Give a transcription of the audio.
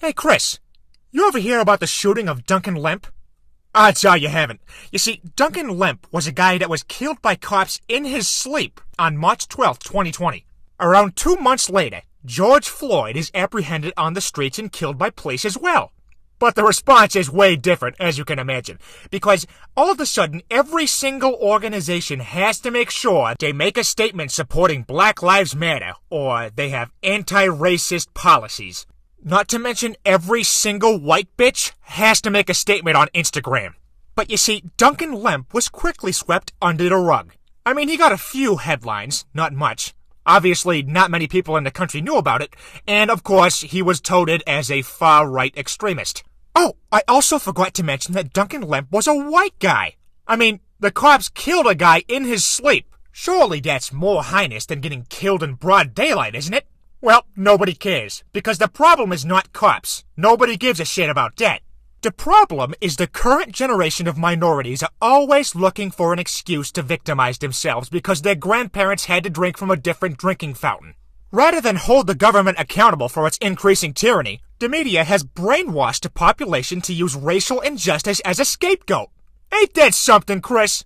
Hey, Chris, you ever hear about the shooting of Duncan Lemp? Odds are you haven't. You see, Duncan Lemp was a guy that was killed by cops in his sleep on March 12, 2020. Around 2 months later, George Floyd is apprehended on the streets and killed by police as well. But the response is way different, as you can imagine, because all of a sudden, every single organization has to make sure they make a statement supporting Black Lives Matter, or they have anti-racist policies. Not to mention, every single white bitch has to make a statement on Instagram. But you see, Duncan Lemp was quickly swept under the rug. I mean, he got a few headlines, not much. Obviously, not many people in the country knew about it, and of course, he was touted as a far-right extremist. Oh, I also forgot to mention that Duncan Lemp was a white guy. I mean, the cops killed a guy in his sleep. Surely that's more heinous than getting killed in broad daylight, isn't it? Well, nobody cares, because the problem is not cops. Nobody gives a shit about that. The problem is the current generation of minorities are always looking for an excuse to victimize themselves because their grandparents had to drink from a different drinking fountain. Rather than hold the government accountable for its increasing tyranny, the media has brainwashed the population to use racial injustice as a scapegoat. Ain't that something, Chris?